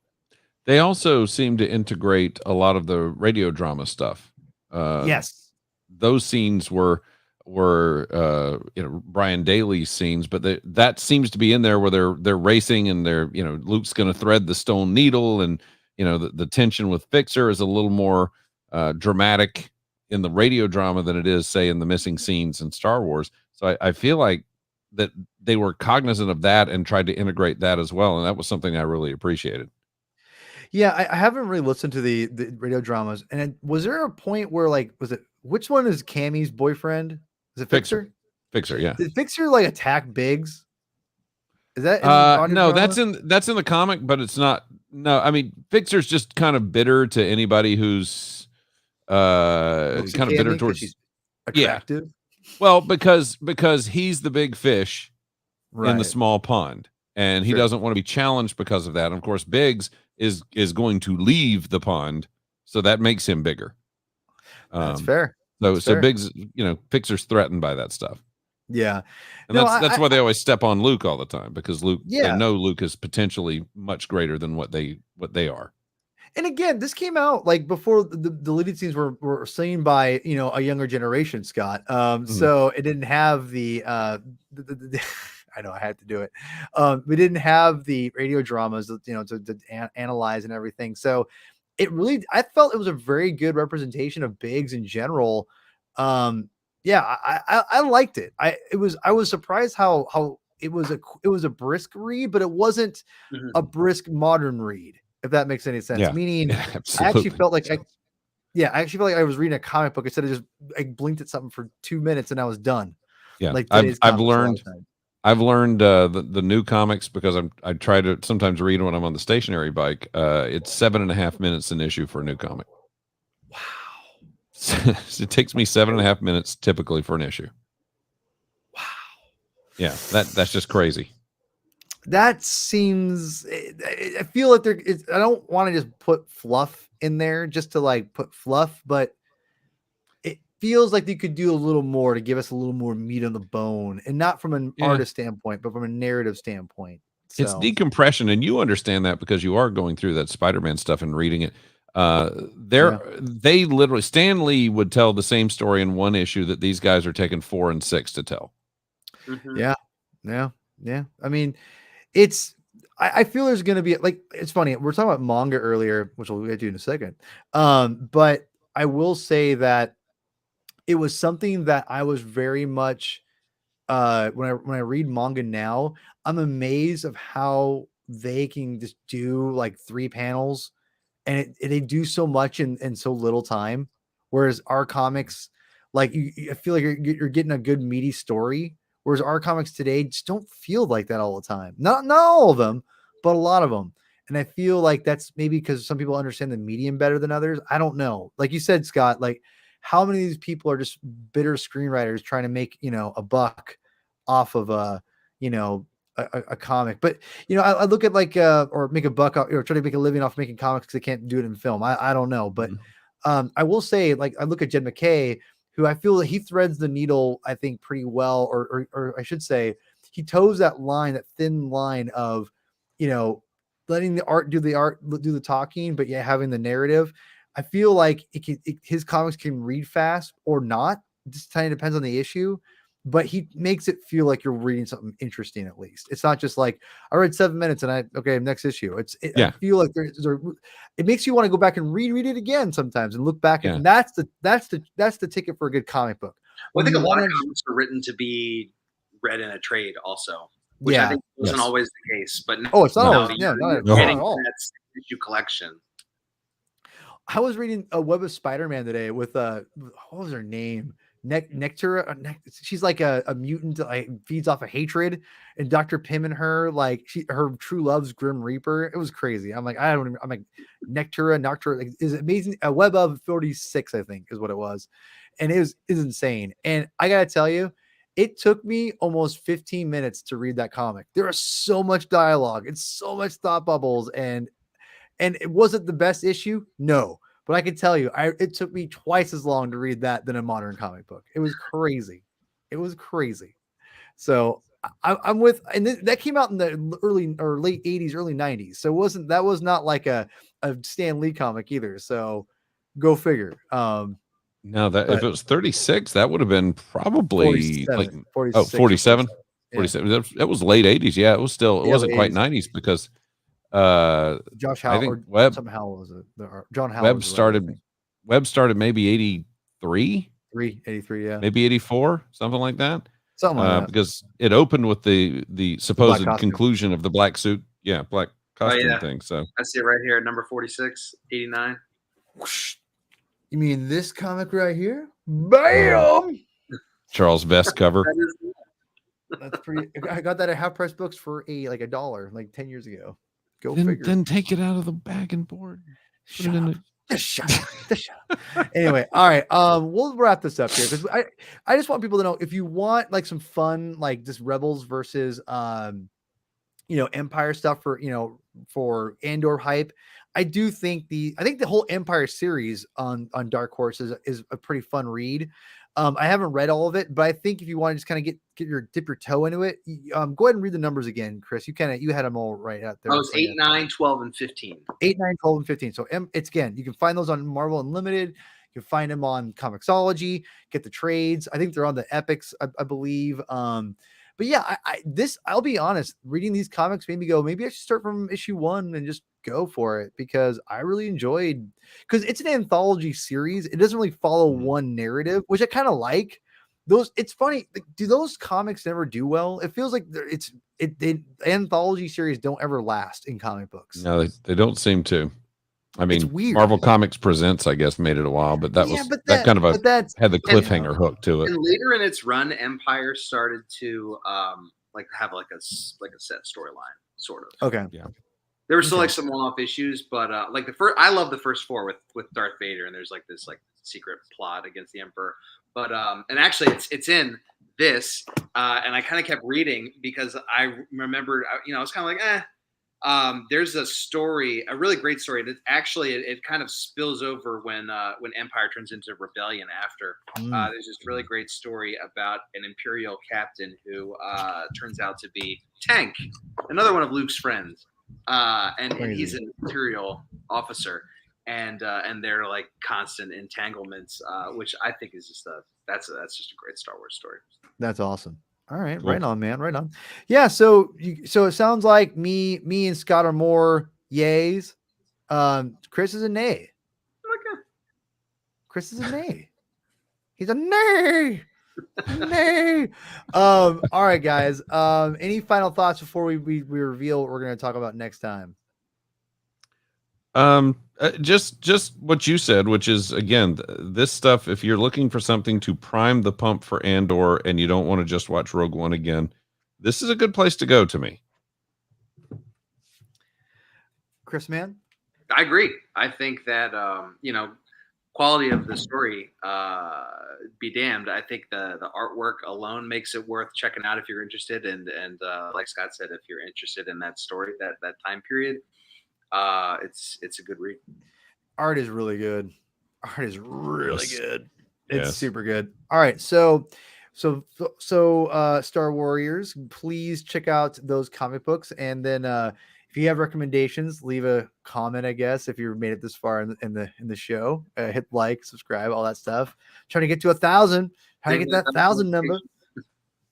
They also seem to integrate a lot of the radio drama stuff. Yes, those scenes were Brian Daly's scenes, but that seems to be in there where they're racing and Luke's going to thread the stone needle, and the tension with Fixer is a little more dramatic in the radio drama than it is, say, in the missing scenes in Star Wars. So I feel like that they were cognizant of that and tried to integrate that as well, and that was something I really appreciated. Yeah, I haven't really listened to the radio dramas. And was there a point where, like, which one is Cammy's boyfriend? Is it Fixer? Fixer, yeah. Did Fixer like attack Biggs? Is that no? That's in the comic, but it's not. No, I mean, Fixer's just kind of bitter to anybody who's kind of bitter towards. She's attractive. Yeah. Well, because he's the big fish in the small pond, and he doesn't want to be challenged because of that. And of course, Biggs is going to leave the pond, so that makes him bigger. That's fair. So Biggs, Fixer's threatened by that stuff. Yeah, and that's why they always step on Luke all the time, because Luke, they know Luke is potentially much greater than what they are. And again, this came out like before the deleted scenes were seen by a younger generation, Scott. So it didn't have the I know I had to do it. We didn't have the radio dramas, to analyze and everything. So I felt it was a very good representation of Biggs in general. I liked it. I was surprised how it was a brisk read, but it wasn't a brisk modern read, if that makes any sense. Meaning, I actually felt like I was reading a comic book instead of just I blinked at something for 2 minutes and I was done. Yeah, like I've learned the new comics, because I try to sometimes read when I'm on the stationary bike. It's 7.5 minutes an issue for a new comic. It takes me 7.5 minutes typically for an issue. Wow. Yeah, that's just crazy. That seems. I feel like I don't want to just put fluff in there just to like put fluff, but it feels like they could do a little more to give us a little more meat on the bone, and not from an artist standpoint, but from a narrative standpoint. So. It's decompression, and you understand that because you are going through that Spider-Man stuff and reading it. They literally, Stan Lee would tell the same story in one issue that these guys are taking 4 and 6 to tell. Mm-hmm. Yeah. I mean, I feel there's going to be like, it's funny. We're talking about manga earlier, which we'll get to in a second. But I will say that it was something that I was very much, when I read manga now, I'm amazed of how they can just do like 3 panels and they do so much in so little time. Whereas our comics, like I feel like you're getting a good meaty story. Whereas our comics today just don't feel like that all the time. Not all of them, but a lot of them. And I feel like that's maybe because some people understand the medium better than others. I don't know. Like you said, Scott, like how many of these people are just bitter screenwriters trying to make, a buck off of a comic. But I look at like or make a buck or try to make a living off making comics because they can't do it in film. I don't know. But I will say, like, I look at Jed McKay, who I feel that he threads the needle, I think, pretty well, or I should say, he toes that thin line of, letting the art do the talking, but having the narrative. I feel like his comics can read fast or not. It just kind of depends on the issue, but he makes it feel like you're reading something interesting. At least it's not just like I read 7 minutes and next issue. I feel like it makes you want to go back and reread it again sometimes and look back at, and that's the ticket for a good comic book. Well, I think a lot of comics are written to be read in a trade also, which I think wasn't always the case. But it's not always. Not at all. That issue collection. I was reading a Web of Spider-Man today with what was her name? Nectar. She's like a mutant that like feeds off of hatred, and Dr. Pym and her, like her true love's Grim Reaper. It was crazy. I'm like, I'm like Nectar, like, is amazing. A Web of 46, I think, is what it was, and it is insane. And I gotta tell you, it took me almost 15 minutes to read that comic. There was so much dialogue and so much thought bubbles, and it wasn't the best issue, no. But I can tell you, it took me twice as long to read that than a modern comic book. It was crazy. So I'm with, and that came out in the early or late 80s, early 90s. So that was not like a Stan Lee comic either. So go figure. No, if it was 36, that would have been probably 47, like 46, 47. Yeah. 47. It was late 80s. Yeah, it was still. It wasn't quite 90s because Josh Howell, I think Webb somehow was it. John Howell. Webb started maybe 83, 83, yeah, maybe 84, something like that. Something like that. Because it opened with the supposed conclusion of the black suit, black costume thing. So I see it right here, number 46, 89. You mean this comic right here? Bam! Charles Vest cover. That's pretty. I got that at Half Price Books for $1, like 10 years ago. Go figure. Then take it out of the bag and board. Shut up. Anyway, all right. We'll wrap this up here because I just want people to know, if you want like some fun, like just Rebels versus Empire stuff for Andor hype. I think the whole Empire series on Dark Horse is a pretty fun read. I haven't read all of it, but I think if you want to just kind of dip your toe into it, go ahead and read the numbers again, Chris. You had them all right out there. I was 8, 9, 12, and 15. 8, 9, 12, and 15. So it's again, you can find those on Marvel Unlimited. You can find them on Comixology. Get the trades. I think they're on the Epics, I believe. But yeah, I'll be honest, reading these comics made me go, maybe I should start from issue 1 and just go for it, because I really enjoyed, because it's an anthology series. It doesn't really follow one narrative, which I kind of like. It's funny. Do those comics never do well? It feels like the anthology series don't ever last in comic books. No, they don't seem to. I mean, Marvel Comics Presents, I guess, made it a while, but that had the cliffhanger hook to it. And later in its run, Empire started to have like a set storyline, sort of. Okay. Yeah. There were still like some one-off issues, but like I love the first 4 with Darth Vader, and there's like this like secret plot against the Emperor. But and actually, it's in this, and I kind of kept reading because I remembered, I was kind of like, there's a story, a really great story. That actually it kind of spills over when Empire turns into rebellion after. There's this really great story about an Imperial captain who turns out to be Tank, another one of Luke's friends. And he's an Imperial officer, and they're like constant entanglements, which I think is just that's just a great Star Wars story. That's awesome. All right, cool. Right on, man. Right on. Yeah. So it sounds like me and Scott are more yays. Chris is a nay. Okay. Chris is a nay. He's a nay. Nay. All right, guys. Any final thoughts before we reveal what we're going to talk about next time? Just what you said, which is, again, this stuff, if you're looking for something to prime the pump for Andor and you don't want to just watch Rogue One again, this is a good place to go to me. Chris, man? I agree. I think that, quality of the story be damned. I think the artwork alone makes it worth checking out if you're interested. And like Scott said, if you're interested in that story, that time period, it's a good read. Art is really good. Art is really good. It's super good. All right. So Star Warriors, please check out those comic books. And then if you have recommendations, leave a comment, I guess, if you made it this far in the show. Hit like, subscribe, all that stuff. Trying to get to 1,000. How to get that 1,000 number?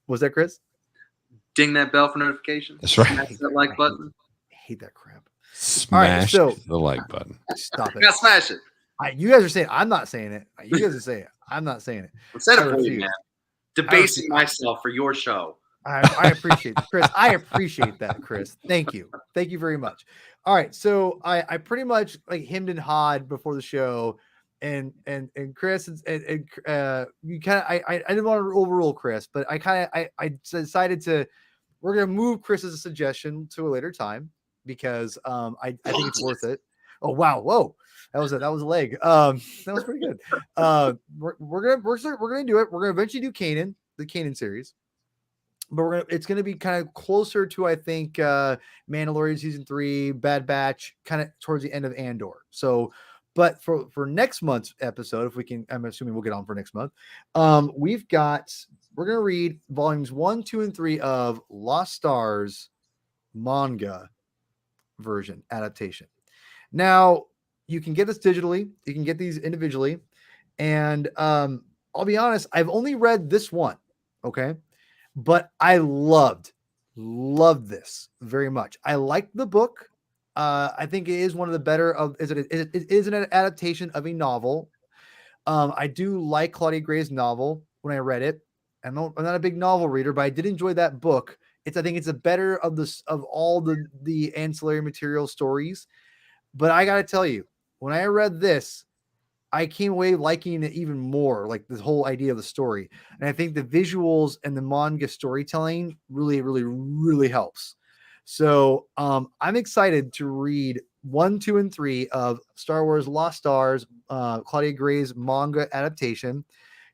Was that Chris? Ding that bell for notifications. That's right. Smash that like button. I hate that crap. Smash the like button. Stop it. Now smash it. You guys are saying I'm not saying it. You guys are saying it. I'm not saying it. Instead of man, debasing myself for your show. I appreciate it, Chris. I appreciate that, Chris. Thank you. Thank you very much. All right. So I pretty much like hemmed and hawed before the show, and Chris and you kind of I didn't want to overrule Chris, but I decided we're gonna move Chris's suggestion to a later time because I think it's worth it. Oh wow, whoa. That was a leg. That was pretty good. We're gonna do it. We're gonna eventually do the Kanan series. But it's going to be kind of closer to, I think, Mandalorian season 3, Bad Batch, kind of towards the end of Andor. So, but for next month's episode, if we can, I'm assuming we'll get on for next month. We're going to read volumes 1, 2, and 3 of Lost Stars manga version adaptation. Now, you can get this digitally. You can get these individually. And I'll be honest, I've only read this one. Okay. But I loved this very much. I liked the book. I think it is one of the better of. It is an adaptation of a novel. I do like Claudia Gray's novel when I read it. I'm not a big novel reader, but I did enjoy that book. I think it's a better of all the ancillary material stories. But I got to tell you, when I read this, I came away liking it even more, like the whole idea of the story. And I think the visuals and the manga storytelling really, really, really helps. So I'm excited to read 1, 2, and 3 of Star Wars Lost Stars, Claudia Gray's manga adaptation.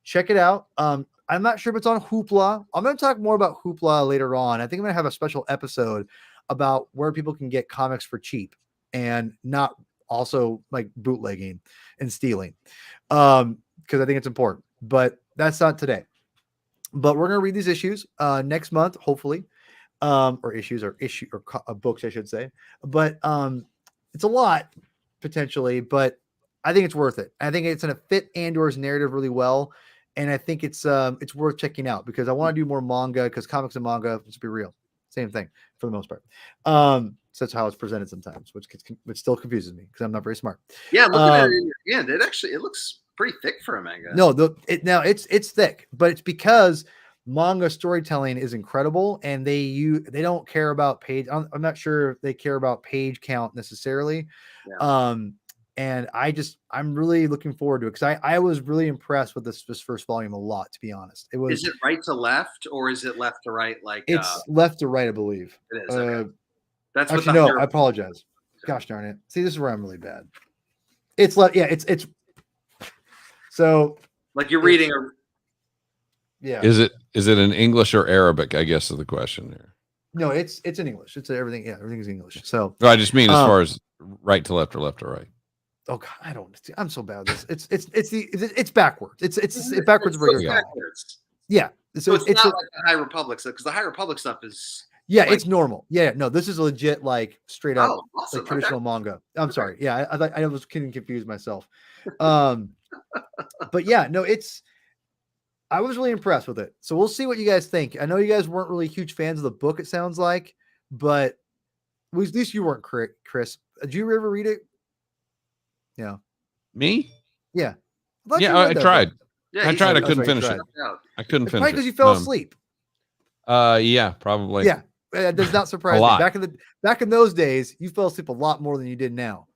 Check it out. I'm not sure if it's on Hoopla. I'm going to talk more about Hoopla later on. I think I'm going to have a special episode about where people can get comics for cheap and not also like bootlegging and stealing, because I think it's important, but that's not today. But we're going to read these issues next month, hopefully, or books, I should say. But it's a lot potentially, but I think it's worth it. I think it's going to fit Andor's narrative really well. And I think it's worth checking out because I want to do more manga, because comics and manga, let's be real, same thing for the most part. So that's how it's presented sometimes, which still confuses me because I'm not very smart. Yeah, looking at it, yeah, it looks pretty thick for a manga. No, it's thick, but it's because manga storytelling is incredible, and they don't care about page. I'm not sure if they care about page count necessarily. Yeah. And I'm really looking forward to it because I was really impressed with this first volume a lot, to be honest. Is it right to left or is it left to right? Like it's left to right, I believe. It is. Okay. That's actually no. I apologize. Gosh darn it. See, this is where I'm really bad. It's like, yeah, it's so like you're reading a. Yeah. Is it in English or Arabic? I guess is the question here. No, it's in English. It's everything. Yeah, everything is English. So I just mean as far as right to left or left to right. Oh God, I don't. I'm so bad at this. It's backwards. It's backwards. Backwards. Yeah. So it's not like the High Republic stuff, because the High Republic stuff is. Yeah, like, it's normal. Yeah, no, this is legit, like straight up awesome. like traditional manga. I'm sorry. Yeah, I was getting confused myself. But yeah, no, I was really impressed with it. So we'll see what you guys think. I know you guys weren't really huge fans of the book, it sounds like, but at least you weren't, Chris. Did you ever read it? Yeah. Me? Yeah. Yeah, I tried. Yeah, I tried. I couldn't finish it. I couldn't finish it. Because you fell asleep. Yeah, probably. Yeah. It does not surprise me. Back in those days, you fell asleep a lot more than you did now.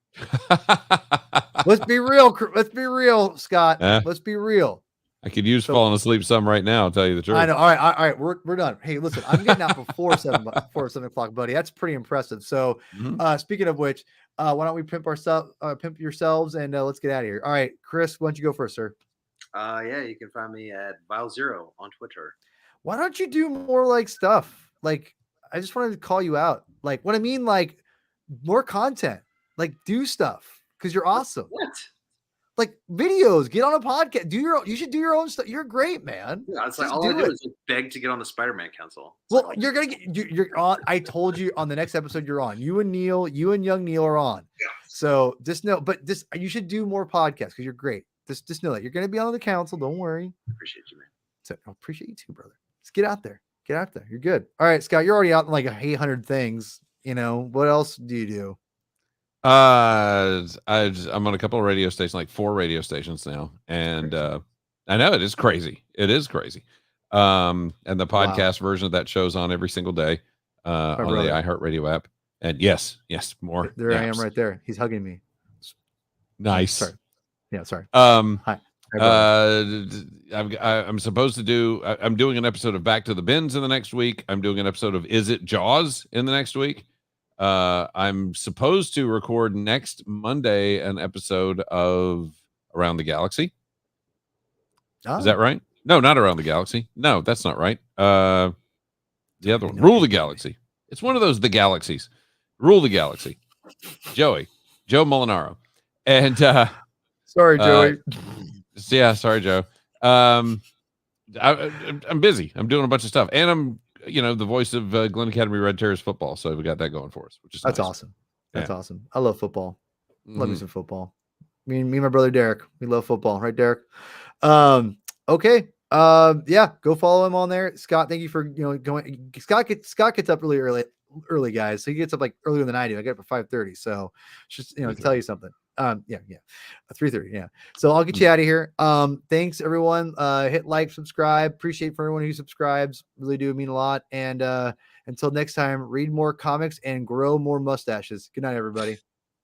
Let's be real. Let's be real, Scott. Let's be real. I could use falling asleep some right now. I'll tell you the truth. I know. All right. We're done. Hey, listen, I'm getting out before 7 o'clock, buddy. That's pretty impressive. So, speaking of which, why don't we pimp yourselves and let's get out of here. All right, Chris, why don't you go first, sir? Yeah, you can find me at Vile0 on Twitter. Why don't you do more like stuff? Like, I just wanted to call you out. Like, what I mean, like more content. Like, do stuff because you're awesome. What? Like videos, get on a podcast, you should do your own stuff. You're great, man. Yeah, it's like all I do is beg to get on the Spider-Man Council. Well, you're gonna get you're on. I told you on the next episode you're on. You and young Neil are on. Yeah. So just know, but you should do more podcasts because you're great. Just know that you're gonna be on the council. Don't worry. Appreciate you, man. So I appreciate you too, brother. Just get out there. Get out there. You're good. All right, Scott, you're already out in like 800 things. You know, what else do you do? I'm on a couple of radio stations, like 4 radio stations now, and I know it is crazy. It is crazy. And the podcast version of that show's on every single day on the iHeartRadio app. And yes, more. There I am, right there. He's hugging me. Nice. Sorry. Yeah, sorry. Hi. I'm supposed to do. I'm doing an episode of Back to the Bins in the next week. I'm doing an episode of Is It Jaws in the next week. I'm supposed to record next Monday an episode of Around the Galaxy. Is that right? No, not Around the Galaxy. No, that's not right. The other one, Rule the Galaxy. It's one of those the galaxies. Rule the Galaxy. Joe Molinaro. And sorry, Joey. Yeah, sorry, Joe. I'm busy. I'm doing a bunch of stuff, and I'm the voice of Glen Academy Red Terrace football. So we got that going for us, which is that's nice. Awesome. That's awesome. I love football. Love me some football. Me and my brother Derek, we love football, right, Derek? Okay. Yeah, go follow him on there. Scott, thank you for going. Scott gets up really early, guys. So he gets up like earlier than I do. I get up at 5:30. So just tell you something. 3:30. Yeah. So I'll get you out of here. Thanks everyone. Hit like, subscribe. Appreciate for everyone who subscribes. Really do mean a lot. And until next time, read more comics and grow more mustaches. Good night, everybody.